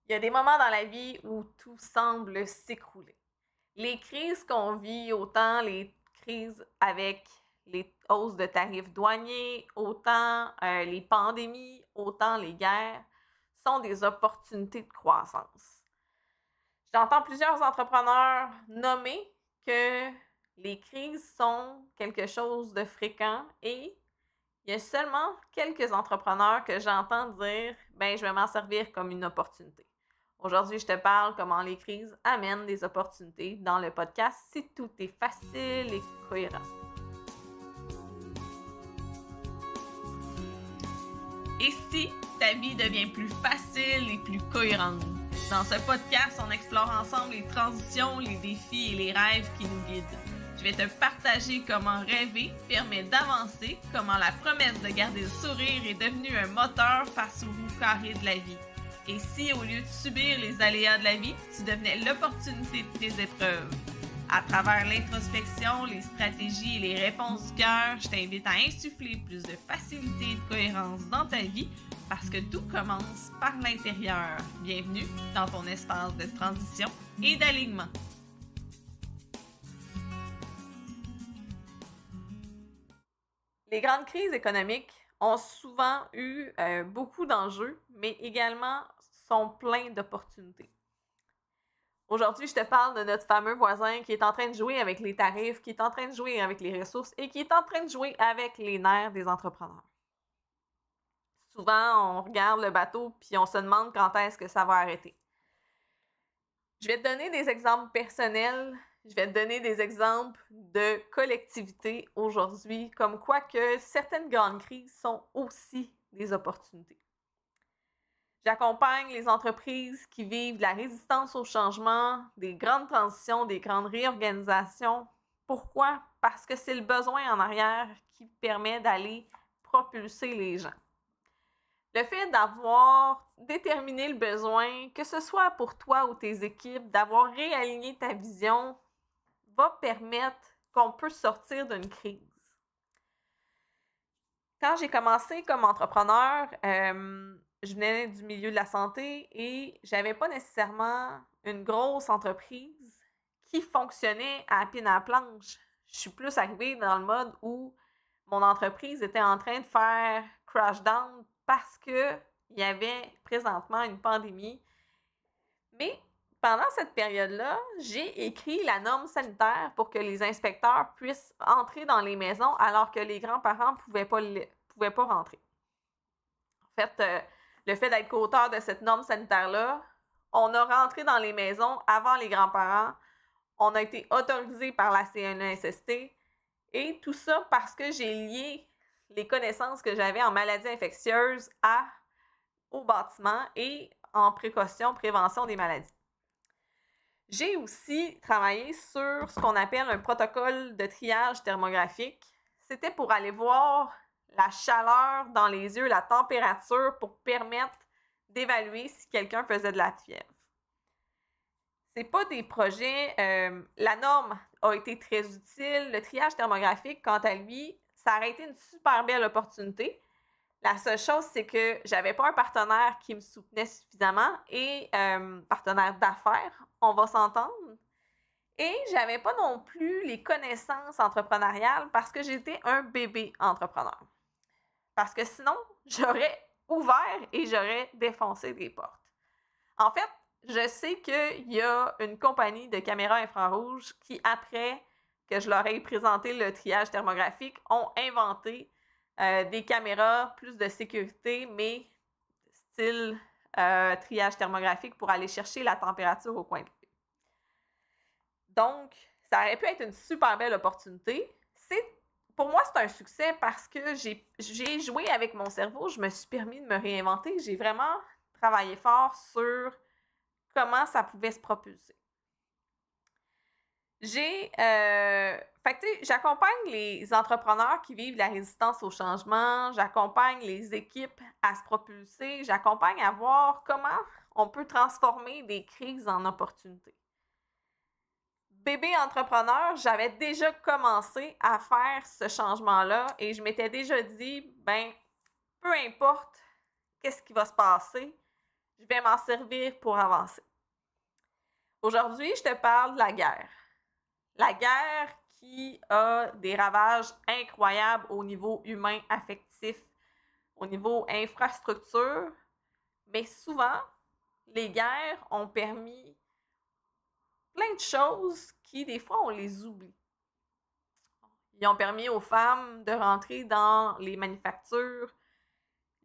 Il y a des moments dans la vie où tout semble s'écrouler. Les crises qu'on vit, autant les crises avec les hausses de tarifs douaniers, autant les pandémies, autant les guerres, sont des opportunités de croissance. J'entends plusieurs entrepreneurs nommer que les crises sont quelque chose de fréquent et il y a seulement quelques entrepreneurs que j'entends dire « ben je vais m'en servir comme une opportunité ». Aujourd'hui, je te parle comment les crises amènent des opportunités dans le podcast si tout est facile et cohérent. Et si ta vie devient plus facile et plus cohérente? Dans ce podcast, on explore ensemble les transitions, les défis et les rêves qui nous guident. Je vais te partager comment rêver permet d'avancer, comment la promesse de garder le sourire est devenue un moteur face aux roues carrées de la vie. Et si, au lieu de subir les aléas de la vie, tu devenais l'opportunité de tes épreuves? À travers l'introspection, les stratégies et les réponses du cœur, je t'invite à insuffler plus de facilité et de cohérence dans ta vie parce que tout commence par l'intérieur. Bienvenue dans ton espace de transition et d'alignement. Les grandes crises économiques ont souvent eu beaucoup d'enjeux, mais également sont pleins d'opportunités. Aujourd'hui, je te parle de notre fameux voisin qui est en train de jouer avec les tarifs, qui est en train de jouer avec les ressources et qui est en train de jouer avec les nerfs des entrepreneurs. Souvent, on regarde le bateau puis on se demande quand est-ce que ça va arrêter. Je vais te donner des exemples personnels. Je vais te donner des exemples de collectivités aujourd'hui, comme quoi que certaines grandes crises sont aussi des opportunités. J'accompagne les entreprises qui vivent de la résistance au changement, des grandes transitions, des grandes réorganisations. Pourquoi? Parce que c'est le besoin en arrière qui permet d'aller propulser les gens. Le fait d'avoir déterminé le besoin, que ce soit pour toi ou tes équipes, d'avoir réaligné ta vision, va permettre qu'on peut sortir d'une crise. Quand j'ai commencé comme entrepreneur, je venais du milieu de la santé et j'avais pas nécessairement une grosse entreprise qui fonctionnait à pied dans la planche. Je suis plus arrivée dans le mode où mon entreprise était en train de faire crash down parce qu'il y avait présentement une pandémie. Mais pendant cette période-là, j'ai écrit la norme sanitaire pour que les inspecteurs puissent entrer dans les maisons alors que les grands-parents ne pouvaient pas rentrer. En fait, le fait d'être co-auteur de cette norme sanitaire-là, on a rentré dans les maisons avant les grands-parents, on a été autorisé par la CNESST et tout ça parce que j'ai lié les connaissances que j'avais en maladies infectieuses au bâtiment et en prévention des maladies. J'ai aussi travaillé sur ce qu'on appelle un protocole de triage thermographique. C'était pour aller voir la chaleur dans les yeux, la température pour permettre d'évaluer si quelqu'un faisait de la fièvre. C'est pas des projets... la norme a été très utile. Le triage thermographique, quant à lui, ça aurait été une super belle opportunité. La seule chose, c'est que j'avais pas un partenaire qui me soutenait suffisamment et partenaire d'affaires, on va s'entendre. Et j'avais pas non plus les connaissances entrepreneuriales parce que j'étais un bébé entrepreneur. Parce que sinon, j'aurais ouvert et j'aurais défoncé des portes. En fait, je sais qu'il y a une compagnie de caméras infrarouges qui, après que je leur ai présenté le triage thermographique, ont inventé des caméras plus de sécurité, mais style triage thermographique pour aller chercher la température au coin de l'œil. Donc, ça aurait pu être une super belle opportunité. Pour moi, c'est un succès parce que j'ai joué avec mon cerveau, je me suis permis de me réinventer, j'ai vraiment travaillé fort sur comment ça pouvait se propulser. J'accompagne les entrepreneurs qui vivent la résistance au changement, j'accompagne les équipes à se propulser, j'accompagne à voir comment on peut transformer des crises en opportunités. Bébé entrepreneur, j'avais déjà commencé à faire ce changement-là et je m'étais déjà dit, peu importe qu'est-ce qui va se passer, je vais m'en servir pour avancer. Aujourd'hui, je te parle de la guerre. La guerre qui a des ravages incroyables au niveau humain, affectif, au niveau infrastructure, mais souvent, les guerres ont permis plein de choses qui, des fois, on les oublie. Ils ont permis aux femmes de rentrer dans les manufactures.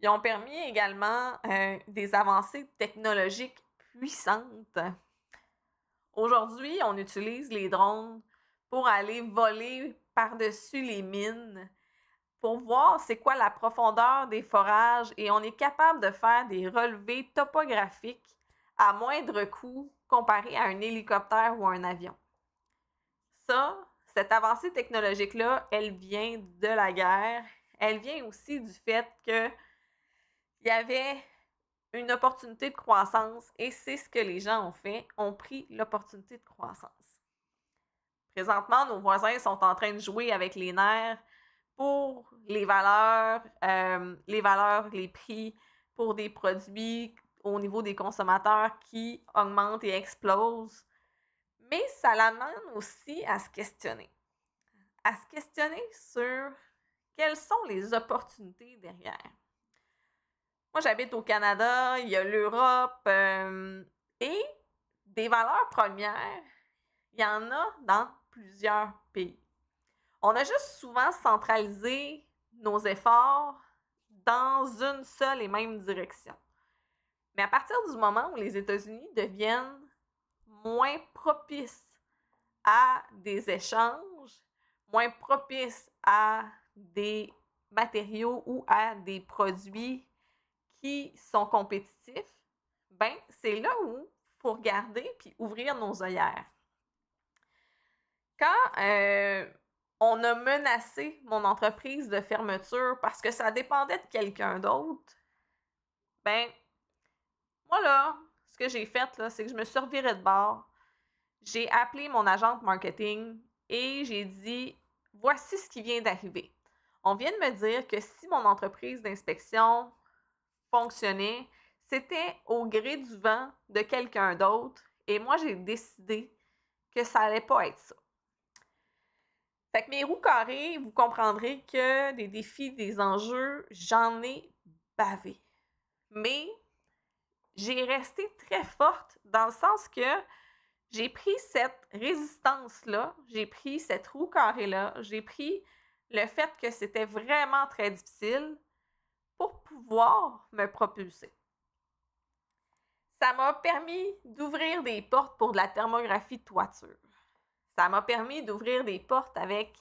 Ils ont permis également des avancées technologiques puissantes. Aujourd'hui, on utilise les drones pour aller voler par-dessus les mines, pour voir c'est quoi la profondeur des forages et on est capable de faire des relevés topographiques à moindre coût comparé à un hélicoptère ou un avion. Ça, cette avancée technologique-là, elle vient de la guerre. Elle vient aussi du fait qu'il y avait une opportunité de croissance et c'est ce que les gens ont fait, ont pris l'opportunité de croissance. Présentement, nos voisins sont en train de jouer avec les nerfs pour les valeurs, les prix pour des produits au niveau des consommateurs qui augmentent et explosent. Mais ça l'amène aussi à se questionner sur quelles sont les opportunités derrière. Moi, j'habite au Canada, il y a l'Europe et des valeurs premières, il y en a dans plusieurs pays. On a juste souvent centralisé nos efforts dans une seule et même direction. Mais à partir du moment où les États-Unis deviennent moins propices à des échanges, moins propices à des matériaux ou à des produits qui sont compétitifs, ben c'est là où il faut regarder puis ouvrir nos œillères. Quand on a menacé mon entreprise de fermeture parce que ça dépendait de quelqu'un d'autre, ben moi là, ce que j'ai fait là, c'est que je me suis revirée de bord. J'ai appelé mon agente marketing et j'ai dit « Voici ce qui vient d'arriver. On vient de me dire que si mon entreprise d'inspection fonctionnait, c'était au gré du vent de quelqu'un d'autre et moi, j'ai décidé que ça allait pas être ça. » Fait que mes roues carrées, vous comprendrez que des défis, des enjeux, j'en ai bavé. Mais j'ai resté très forte dans le sens que j'ai pris cette résistance-là, j'ai pris cette roue carrée-là, j'ai pris le fait que c'était vraiment très difficile pour pouvoir me propulser. Ça m'a permis d'ouvrir des portes pour de la thermographie de toiture. Ça m'a permis d'ouvrir des portes avec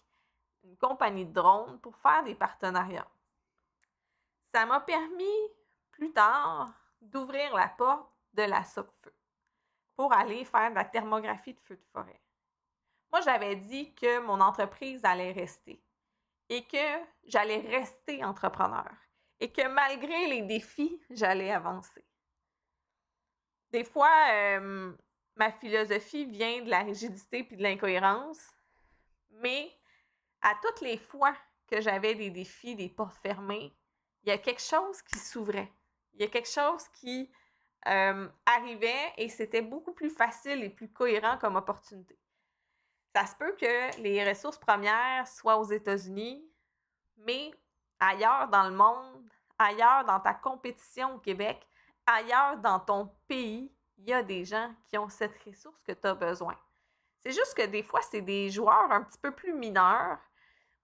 une compagnie de drones pour faire des partenariats. Ça m'a permis plus tard d'ouvrir la porte de la SOCFEU pour aller faire de la thermographie de feux de forêt. Moi, j'avais dit que mon entreprise allait rester et que j'allais rester entrepreneur et que malgré les défis, j'allais avancer. Des fois, ma philosophie vient de la rigidité puis de l'incohérence, mais à toutes les fois que j'avais des défis, des portes fermées, il y a quelque chose qui s'ouvrait. Il y a quelque chose qui arrivait et c'était beaucoup plus facile et plus cohérent comme opportunité. Ça se peut que les ressources premières soient aux États-Unis, mais ailleurs dans le monde, ailleurs dans ta compétition au Québec, ailleurs dans ton pays, il y a des gens qui ont cette ressource que tu as besoin. C'est juste que des fois, c'est des joueurs un petit peu plus mineurs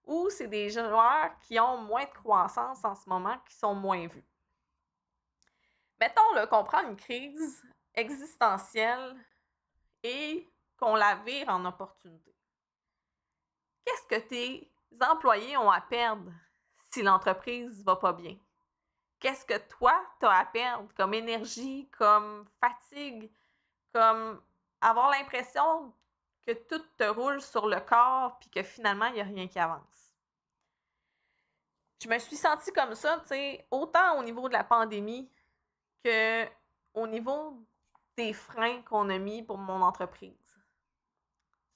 ou c'est des joueurs qui ont moins de croissance en ce moment, qui sont moins vus. Mettons qu'on prend une crise existentielle et qu'on la vire en opportunité. Qu'est-ce que tes employés ont à perdre si l'entreprise ne va pas bien? Qu'est-ce que toi, tu as à perdre comme énergie, comme fatigue, comme avoir l'impression que tout te roule sur le corps puis que finalement, il n'y a rien qui avance? Je me suis sentie comme ça, tu sais, autant au niveau de la pandémie qu'au niveau des freins qu'on a mis pour mon entreprise.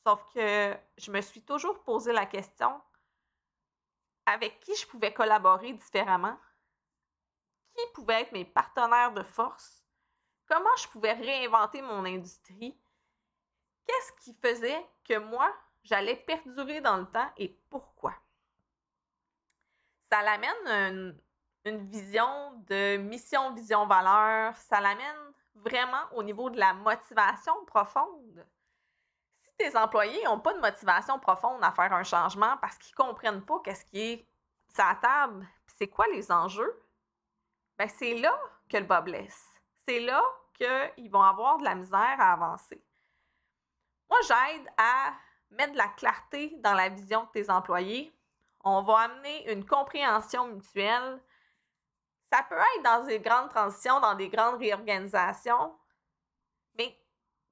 Sauf que je me suis toujours posé la question avec qui je pouvais collaborer différemment, qui pouvaient être mes partenaires de force comment je pouvais réinventer mon industrie, qu'est-ce qui faisait que moi, j'allais perdurer dans le temps et pourquoi. Ça l'amène une vision de mission, vision, valeur. Ça l'amène vraiment au niveau de la motivation profonde. Si tes employés n'ont pas de motivation profonde à faire un changement parce qu'ils ne comprennent pas qu'est-ce qui est sur la table, c'est quoi les enjeux, ben c'est là que le bas blesse. C'est là qu'ils vont avoir de la misère à avancer. Moi, j'aide à mettre de la clarté dans la vision de tes employés. On va amener une compréhension mutuelle. Ça peut être dans des grandes transitions, dans des grandes réorganisations, mais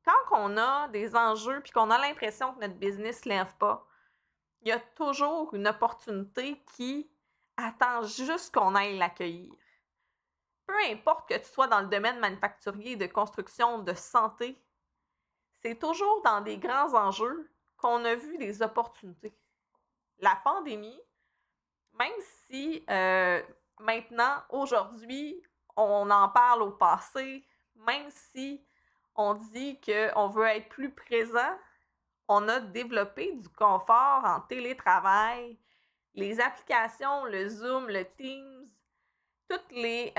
quand on a des enjeux et qu'on a l'impression que notre business ne lève pas, il y a toujours une opportunité qui attend juste qu'on aille l'accueillir. Peu importe que tu sois dans le domaine manufacturier, de construction, de santé, c'est toujours dans des grands enjeux qu'on a vu des opportunités. La pandémie, même si maintenant, aujourd'hui, on en parle au passé, même si on dit qu'on veut être plus présent, on a développé du confort en télétravail, les applications, le Zoom, le Teams, toutes les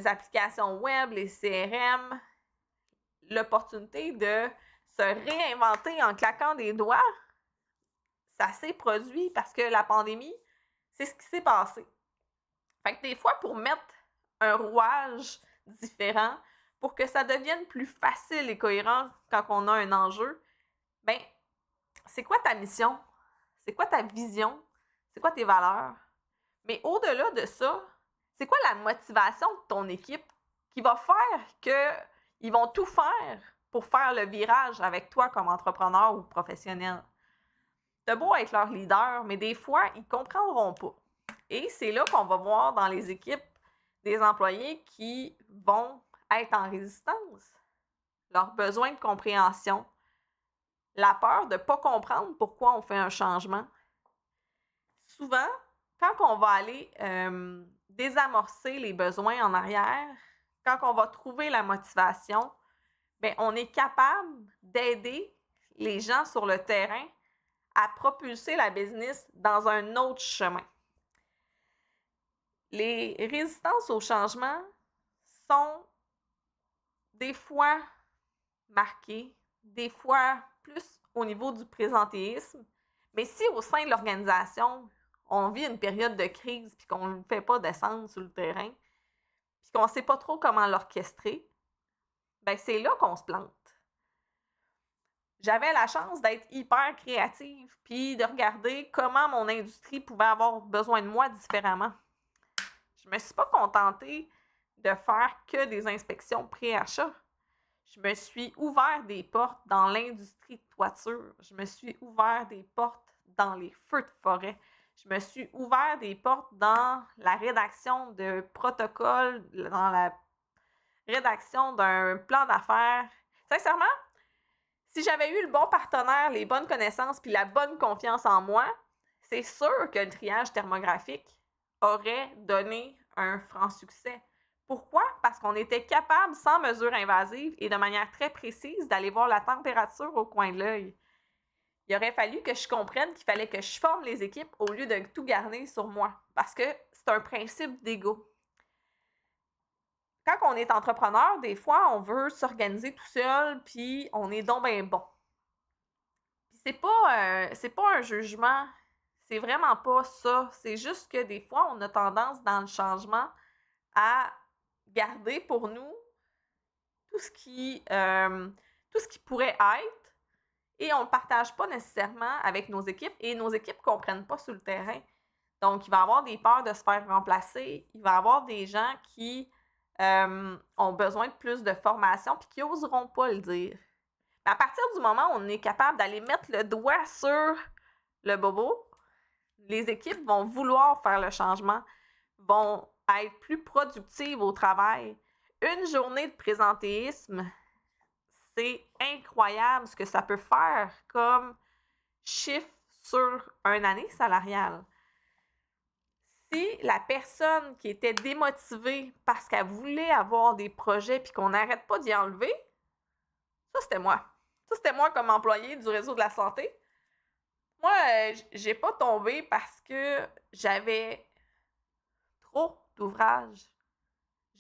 applications web, les CRM, l'opportunité de se réinventer en claquant des doigts, ça s'est produit parce que la pandémie, c'est ce qui s'est passé. Fait que des fois, pour mettre un rouage différent, pour que ça devienne plus facile et cohérent quand on a un enjeu, ben, c'est quoi ta mission? C'est quoi ta vision? C'est quoi tes valeurs? Mais au-delà de ça, c'est quoi la motivation de ton équipe qui va faire qu'ils vont tout faire pour faire le virage avec toi comme entrepreneur ou professionnel? T'as beau être leur leader, mais des fois, ils ne comprendront pas. Et c'est là qu'on va voir dans les équipes des employés qui vont être en résistance. Leur besoin de compréhension, la peur de ne pas comprendre pourquoi on fait un changement. Souvent, quand on va aller désamorcer les besoins en arrière, quand on va trouver la motivation, bien, on est capable d'aider les gens sur le terrain à propulser la business dans un autre chemin. Les résistances au changement sont des fois marquées, des fois plus au niveau du présentéisme, mais si au sein de l'organisation, on vit une période de crise puis qu'on ne fait pas descendre sur le terrain, puis qu'on ne sait pas trop comment l'orchestrer, ben c'est là qu'on se plante. J'avais la chance d'être hyper créative puis de regarder comment mon industrie pouvait avoir besoin de moi différemment. Je me suis pas contentée de faire que des inspections pré-achat. Je me suis ouvert des portes dans l'industrie de toiture. Je me suis ouvert des portes dans les feux de forêt. Je me suis ouvert des portes dans la rédaction de protocoles, dans la rédaction d'un plan d'affaires. Sincèrement, si j'avais eu le bon partenaire, les bonnes connaissances puis la bonne confiance en moi, c'est sûr que le triage thermographique aurait donné un franc succès. Pourquoi? Parce qu'on était capable, sans mesure invasive et de manière très précise, d'aller voir la température au coin de l'œil. Il aurait fallu que je comprenne qu'il fallait que je forme les équipes au lieu de tout garder sur moi, parce que c'est un principe d'ego. Quand on est entrepreneur, des fois, on veut s'organiser tout seul, puis on est donc ben bon. Puis c'est pas un jugement, c'est vraiment pas ça. C'est juste que des fois, on a tendance dans le changement à garder pour nous tout ce qui pourrait être et on ne le partage pas nécessairement avec nos équipes et nos équipes ne comprennent pas sur le terrain. Donc, il va y avoir des peurs de se faire remplacer, il va y avoir des gens qui ont besoin de plus de formation puis qui n'oseront pas le dire. Mais à partir du moment où on est capable d'aller mettre le doigt sur le bobo, les équipes vont vouloir faire le changement, vont être plus productives au travail. Une journée de présentéisme, c'est incroyable ce que ça peut faire comme chiffre sur une année salariale. Si la personne qui était démotivée parce qu'elle voulait avoir des projets puis qu'on n'arrête pas d'y enlever, ça, c'était moi. Ça, c'était moi comme employé du réseau de la santé. Moi, j'ai pas tombé parce que j'avais trop d'ouvrages.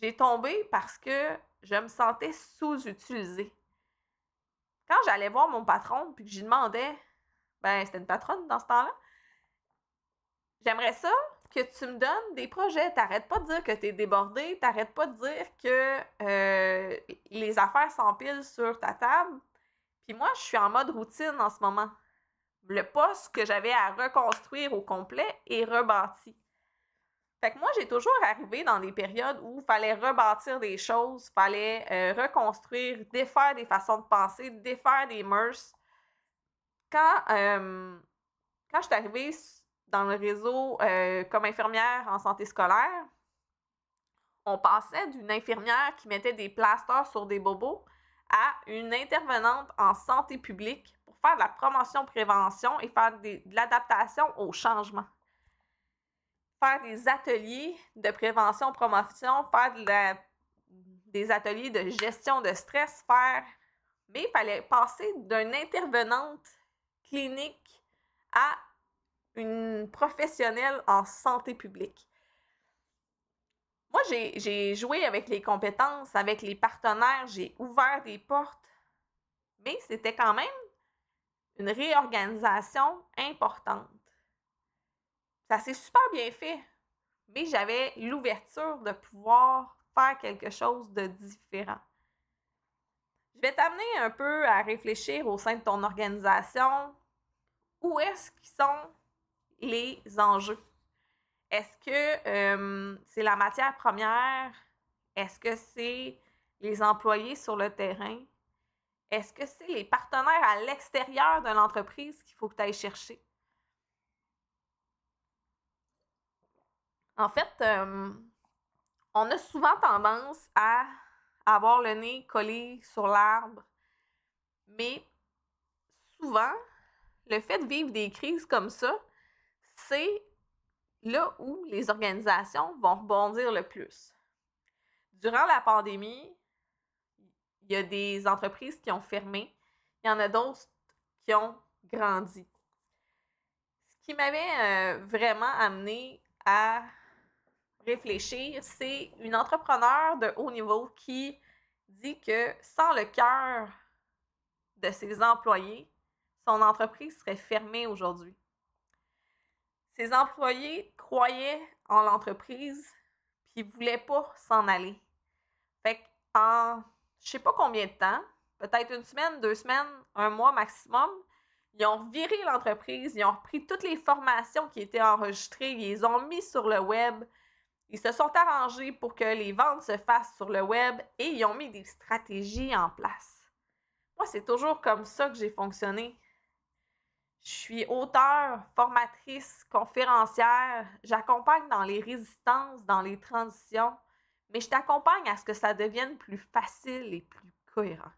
J'ai tombé parce que je me sentais sous-utilisée. Quand j'allais voir mon patron puis que j'y demandais, ben c'était une patronne dans ce temps-là, j'aimerais ça que tu me donnes des projets. T'arrêtes pas de dire que t'es débordé, t'arrêtes pas de dire que les affaires s'empilent sur ta table. Puis moi, je suis en mode routine en ce moment. Le poste que j'avais à reconstruire au complet est rebâti. Fait que moi, j'ai toujours arrivé dans des périodes où il fallait rebâtir des choses, il fallait reconstruire, défaire des façons de penser, défaire des mœurs. Quand je suis arrivée dans le réseau comme infirmière en santé scolaire, on passait d'une infirmière qui mettait des plasters sur des bobos à une intervenante en santé publique pour faire de la promotion-prévention et faire de l'adaptation au changement. Faire des ateliers de prévention-promotion, faire des ateliers de gestion de stress, mais il fallait passer d'une intervenante clinique à une professionnelle en santé publique. Moi, j'ai joué avec les compétences, avec les partenaires, j'ai ouvert des portes, mais c'était quand même une réorganisation importante. Ça s'est super bien fait, mais j'avais l'ouverture de pouvoir faire quelque chose de différent. Je vais t'amener un peu à réfléchir au sein de ton organisation. Où est-ce qu'ils sont les enjeux? Est-ce que c'est la matière première? Est-ce que c'est les employés sur le terrain? Est-ce que c'est les partenaires à l'extérieur de l'entreprise qu'il faut que tu ailles chercher? En fait, on a souvent tendance à avoir le nez collé sur l'arbre, mais souvent, le fait de vivre des crises comme ça, c'est là où les organisations vont rebondir le plus. Durant la pandémie, il y a des entreprises qui ont fermé, il y en a d'autres qui ont grandi. Ce qui m'avait vraiment amené à réfléchir, c'est une entrepreneure de haut niveau qui dit que sans le cœur de ses employés, son entreprise serait fermée aujourd'hui. Ses employés croyaient en l'entreprise puis ils voulaient pas s'en aller. Fait qu'en je sais pas combien de temps, peut-être une semaine, 2 semaines, un mois maximum, ils ont viré l'entreprise, ils ont repris toutes les formations qui étaient enregistrées, ils les ont mis sur le web, ils se sont arrangés pour que les ventes se fassent sur le web et ils ont mis des stratégies en place. Moi, c'est toujours comme ça que j'ai fonctionné. Je suis auteure, formatrice, conférencière. J'accompagne dans les résistances, dans les transitions, mais je t'accompagne à ce que ça devienne plus facile et plus cohérent.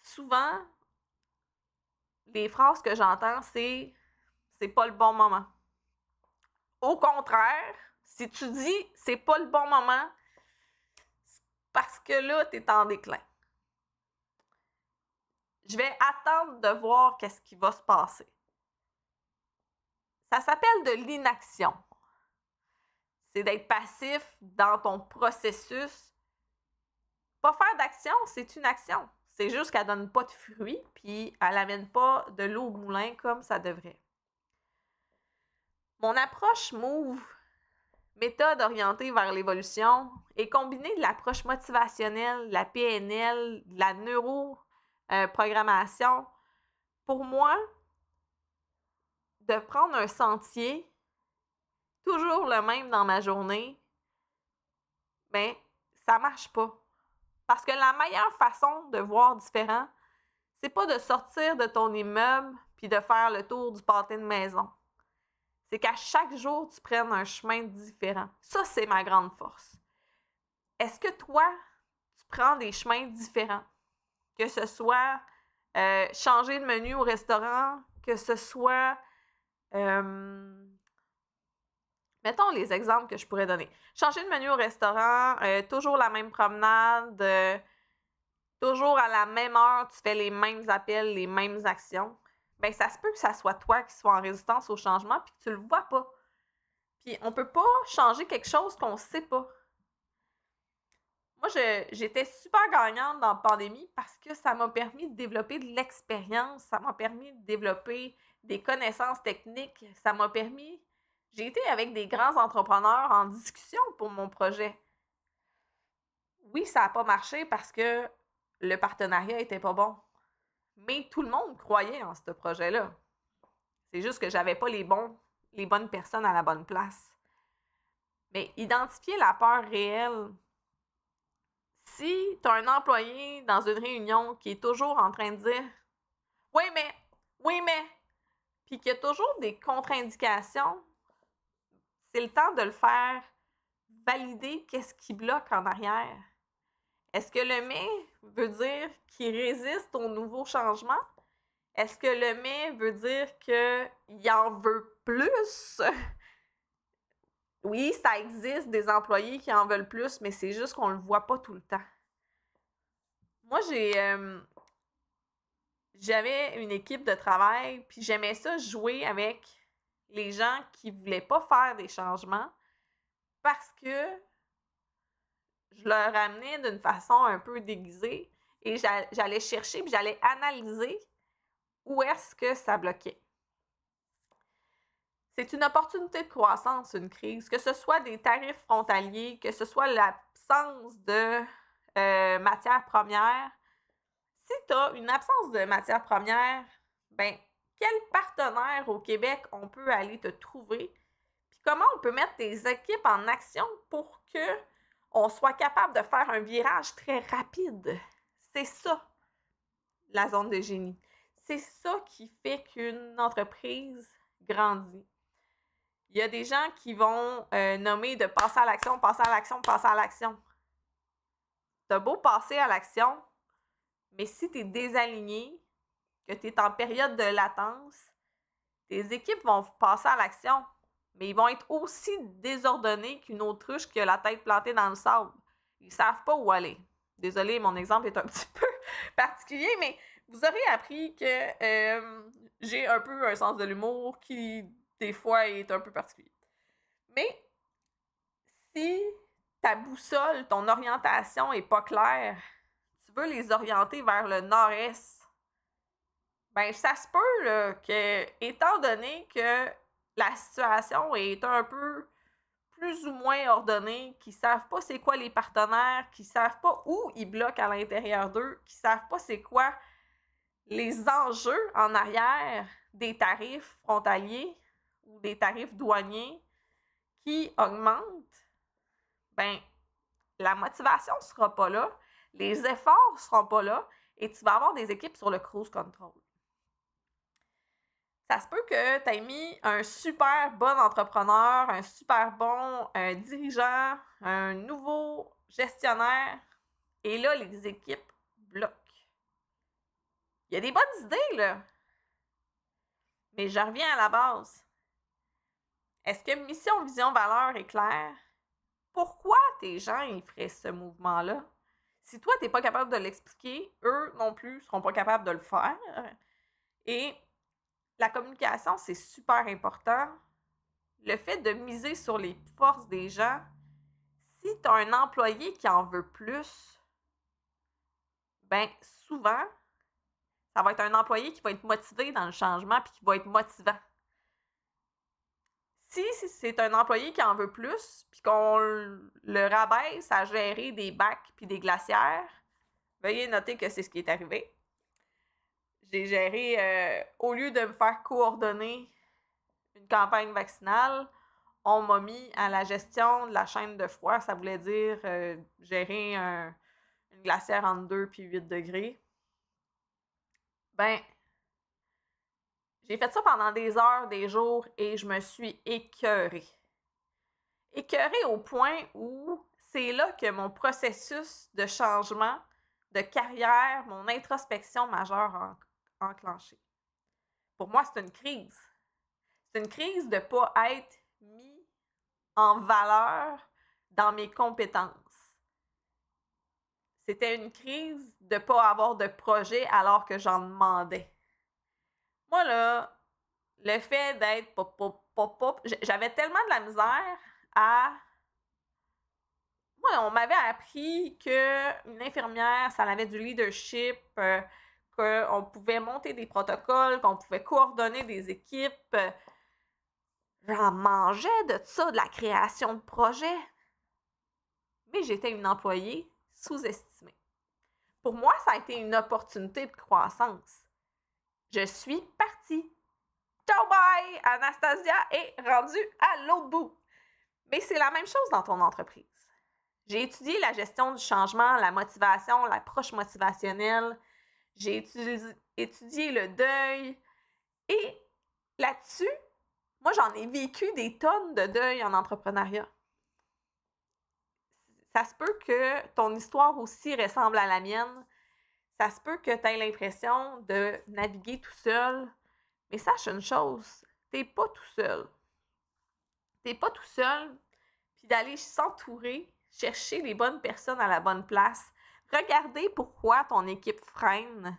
Souvent, les phrases que j'entends, c'est pas le bon moment. Au contraire, si tu dis c'est pas le bon moment, c'est parce que là, tu es en déclin. Je vais attendre de voir qu'est-ce qui va se passer. Ça s'appelle de l'inaction. C'est d'être passif dans ton processus. Pas faire d'action, c'est une action. C'est juste qu'elle donne pas de fruits, puis elle n'amène pas de l'eau au moulin comme ça devrait. Mon approche MOVE, méthode orientée vers l'évolution, est combinée de l'approche motivationnelle, de la PNL, de la neuroprogrammation. Pour moi, de prendre un sentier toujours le même dans ma journée, ben, ça marche pas. Parce que la meilleure façon de voir différent, c'est pas de sortir de ton immeuble puis de faire le tour du pâté de maison. C'est qu'à chaque jour, tu prennes un chemin différent. Ça, c'est ma grande force. Est-ce que toi, tu prends des chemins différents? Que ce soit changer de menu au restaurant, que ce soit Mettons les exemples que je pourrais donner. Changer de menu au restaurant, toujours la même promenade, toujours à la même heure, tu fais les mêmes appels, les mêmes actions. Ben, ça se peut que ça soit toi qui sois en résistance au changement puis que tu le vois pas. Puis on peut pas changer quelque chose qu'on sait pas. Moi, j'étais super gagnante dans la pandémie parce que ça m'a permis de développer de l'expérience, ça m'a permis de développer des connaissances techniques, ça m'a permis... J'ai été avec des grands entrepreneurs en discussion pour mon projet. Oui, ça n'a pas marché parce que le partenariat était pas bon. Mais tout le monde croyait en ce projet-là. C'est juste que j'avais pas les bonnes personnes à la bonne place. Mais identifier la peur réelle. Si tu as un employé dans une réunion qui est toujours en train de dire oui, mais, puis qu'il y a toujours des contre-indications, c'est le temps de le faire valider qu'est-ce qui bloque en arrière. Est-ce que le mais veut dire qu'il résiste au nouveau changement? Est-ce que le mais veut dire qu'il en veut plus? Oui, ça existe des employés qui en veulent plus, mais c'est juste qu'on le voit pas tout le temps. Moi, j'avais une équipe de travail, puis j'aimais ça jouer avec les gens qui voulaient pas faire des changements parce que je leur amenais d'une façon un peu déguisée et j'allais chercher puis j'allais analyser où est-ce que ça bloquait. C'est une opportunité de croissance, une crise, que ce soit des tarifs frontaliers, que ce soit l'absence de matières premières. Si tu as une absence de matières premières, ben, quel partenaire au Québec on peut aller te trouver? Puis comment on peut mettre des équipes en action pour qu'on soit capable de faire un virage très rapide? C'est ça, la zone de génie. C'est ça qui fait qu'une entreprise grandit. Il y a des gens qui vont nommer de passer à l'action, passer à l'action, passer à l'action. T'as beau passer à l'action, mais si tu es désaligné, que tu es en période de latence, tes équipes vont passer à l'action, mais ils vont être aussi désordonnés qu'une autruche qui a la tête plantée dans le sable. Ils ne savent pas où aller. Désolée, mon exemple est un petit peu particulier, mais vous aurez appris que j'ai un peu un sens de l'humour qui, des fois, est un peu particulier. Mais si ta boussole, ton orientation n'est pas claire, tu veux les orienter vers le nord-est, ben ça se peut là, que, étant donné que la situation est un peu plus ou moins ordonnée, qui ne savent pas c'est quoi les partenaires, qui ne savent pas où ils bloquent à l'intérieur d'eux, qui ne savent pas c'est quoi les enjeux en arrière des tarifs frontaliers ou des tarifs douaniers qui augmentent, ben la motivation ne sera pas là, les efforts ne seront pas là et tu vas avoir des équipes sur le cruise control. Ça se peut que tu aies mis un super bon entrepreneur, un super bon dirigeant, un nouveau gestionnaire, et là, les équipes bloquent. Il y a des bonnes idées, là. Mais je reviens à la base. Est-ce que mission, vision, valeur est claire? Pourquoi tes gens ils feraient ce mouvement-là? Si toi, tu n'es pas capable de l'expliquer, eux non plus ne seront pas capables de le faire. Et la communication, c'est super important. Le fait de miser sur les forces des gens, si tu as un employé qui en veut plus, ben souvent, ça va être un employé qui va être motivé dans le changement puis qui va être motivant. Si c'est un employé qui en veut plus puis qu'on le rabaisse à gérer des bacs puis des glacières, veuillez noter que c'est ce qui est arrivé. J'ai géré, au lieu de me faire coordonner une campagne vaccinale, on m'a mis à la gestion de la chaîne de froid. Ça voulait dire gérer une glacière entre 2 et 8 degrés. Ben, j'ai fait ça pendant des heures, des jours, et je me suis écœurée. Écœurée au point où c'est là que mon processus de changement de carrière, mon introspection majeure a enclenché. Pour moi, c'est une crise. C'est une crise de ne pas être mis en valeur dans mes compétences. C'était une crise de ne pas avoir de projet alors que j'en demandais. Moi, là, le fait d'être j'avais tellement de la misère à... Moi, on m'avait appris qu'une infirmière, ça avait du leadership, qu'on pouvait monter des protocoles, qu'on pouvait coordonner des équipes. J'en mangeais de ça, de la création de projets. Mais j'étais une employée sous-estimée. Pour moi, ça a été une opportunité de croissance. Je suis partie. Ciao, bye! Anastasia est rendue à l'autre bout. Mais c'est la même chose dans ton entreprise. J'ai étudié la gestion du changement, la motivation, l'approche motivationnelle. J'ai étudié le deuil. Et là-dessus, moi, j'en ai vécu des tonnes de deuil en entrepreneuriat. Ça se peut que ton histoire aussi ressemble à la mienne. Ça se peut que tu aies l'impression de naviguer tout seul. Mais sache une chose, t'es pas tout seul. T'es pas tout seul, puis d'aller s'entourer, chercher les bonnes personnes à la bonne place, regarder pourquoi ton équipe freine,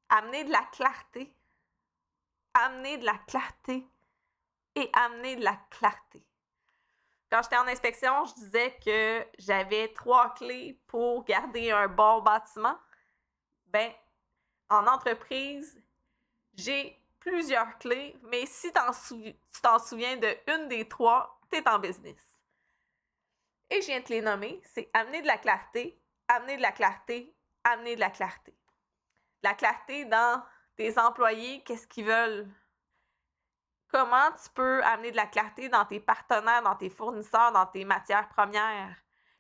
amener de la clarté, amener de la clarté et amener de la clarté. Quand j'étais en inspection, je disais que j'avais 3 clés pour garder un bon bâtiment. Ben, en entreprise, j'ai plusieurs clés, mais si tu t'en souviens de une des 3, tu es en business. Et je viens de te les nommer, c'est amener de la clarté, amener de la clarté, amener de la clarté. La clarté dans tes employés, qu'est-ce qu'ils veulent? Comment tu peux amener de la clarté dans tes partenaires, dans tes fournisseurs, dans tes matières premières?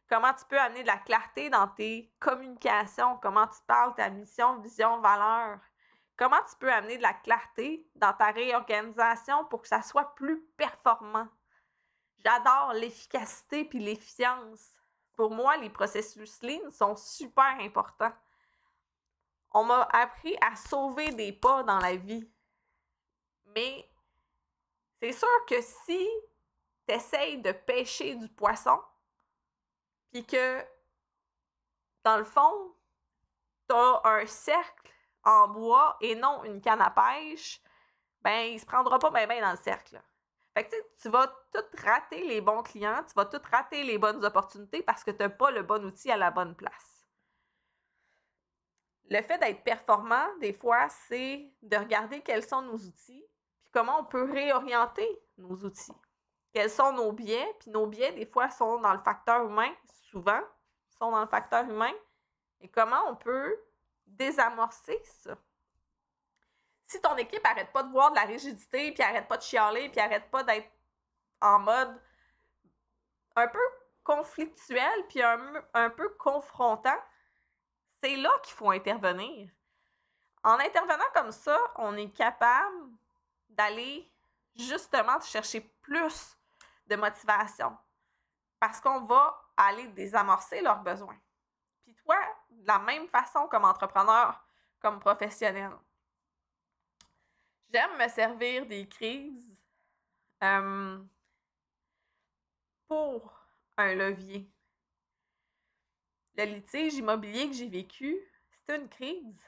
Comment tu peux amener de la clarté dans tes communications? Comment tu parles, ta mission, vision, valeur? Comment tu peux amener de la clarté dans ta réorganisation pour que ça soit plus performant? J'adore l'efficacité puis l'efficience. Pour moi, les processus Lean sont super importants. On m'a appris à sauver des pas dans la vie. Mais c'est sûr que si tu essayes de pêcher du poisson, puis que, dans le fond, tu as un cercle en bois et non une canne à pêche, ben, il se prendra pas bien dans le cercle. Là. Fait que tu vas tout rater les bons clients, tu vas tout rater les bonnes opportunités parce que tu n'as pas le bon outil à la bonne place. Le fait d'être performant, des fois, c'est de regarder quels sont nos outils, puis comment on peut réorienter nos outils. Quels sont nos biais, puis nos biais, des fois, sont dans le facteur humain, souvent, sont dans le facteur humain, et comment on peut désamorcer ça. Si ton équipe n'arrête pas de voir de la rigidité, puis n'arrête pas de chialer, puis n'arrête pas d'être en mode un peu conflictuel, puis un peu confrontant, c'est là qu'il faut intervenir. En intervenant comme ça, on est capable d'aller justement chercher plus de motivation parce qu'on va aller désamorcer leurs besoins. Puis toi, de la même façon comme entrepreneur, comme professionnel, j'aime me servir des crises pour un levier. Le litige immobilier que j'ai vécu, c'était une crise.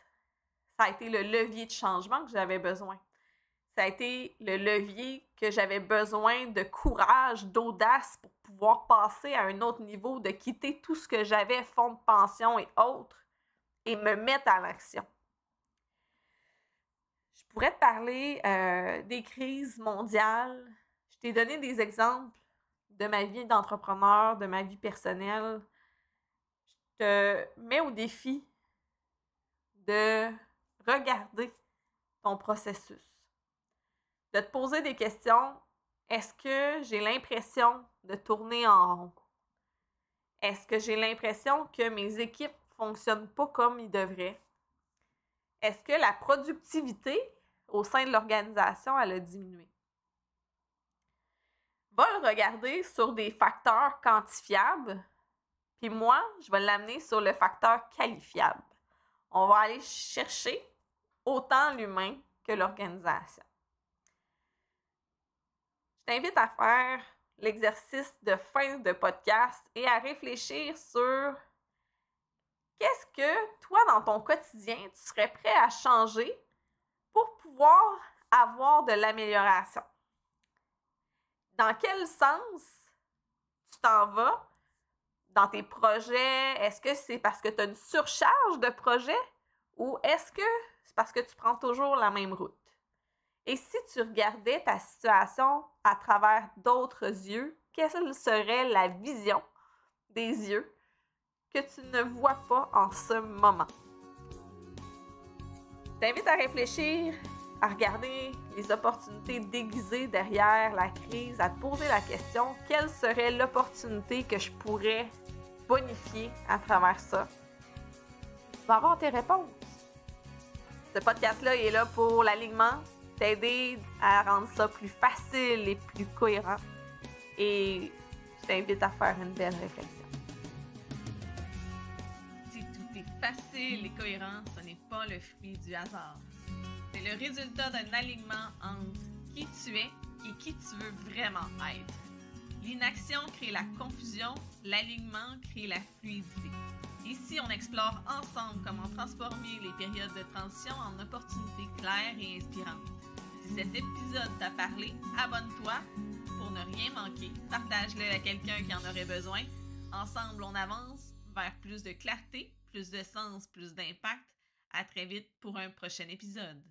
Ça a été le levier de changement que j'avais besoin. Ça a été le levier que j'avais besoin de courage, d'audace pour pouvoir passer à un autre niveau, de quitter tout ce que j'avais, fonds de pension et autres, et me mettre à l'action. Je pourrais te parler des crises mondiales. Je t'ai donné des exemples de ma vie d'entrepreneur, de ma vie personnelle. Je te mets au défi de regarder ton processus, de te poser des questions. Est-ce que j'ai l'impression de tourner en rond? Est-ce que j'ai l'impression que mes équipes ne fonctionnent pas comme ils devraient? Est-ce que la productivité au sein de l'organisation, elle a diminué? Va le regarder sur des facteurs quantifiables, puis moi, je vais l'amener sur le facteur qualifiable. On va aller chercher autant l'humain que l'organisation. Je t'invite à faire l'exercice de fin de podcast et à réfléchir sur qu'est-ce que toi, dans ton quotidien, tu serais prêt à changer pour pouvoir avoir de l'amélioration. Dans quel sens tu t'en vas dans tes projets? Est-ce que c'est parce que tu as une surcharge de projets ou est-ce que c'est parce que tu prends toujours la même route? Et si tu regardais ta situation à travers d'autres yeux, quelle serait la vision des yeux que tu ne vois pas en ce moment? Je t'invite à réfléchir, à regarder les opportunités déguisées derrière la crise, à te poser la question, quelle serait l'opportunité que je pourrais bonifier à travers ça? Tu vas avoir tes réponses. Ce podcast-là est là pour l'alignement, t'aider à rendre ça plus facile et plus cohérent. Et je t'invite à faire une belle réflexion. Si tout est facile et cohérent, ce n'est pas le fruit du hasard. C'est le résultat d'un alignement entre qui tu es et qui tu veux vraiment être. L'inaction crée la confusion, l'alignement crée la fluidité. Ici, on explore ensemble comment transformer les périodes de transition en opportunités claires et inspirantes. Si cet épisode t'a parlé, abonne-toi pour ne rien manquer. Partage-le à quelqu'un qui en aurait besoin. Ensemble, on avance vers plus de clarté, plus de sens, plus d'impact. À très vite pour un prochain épisode.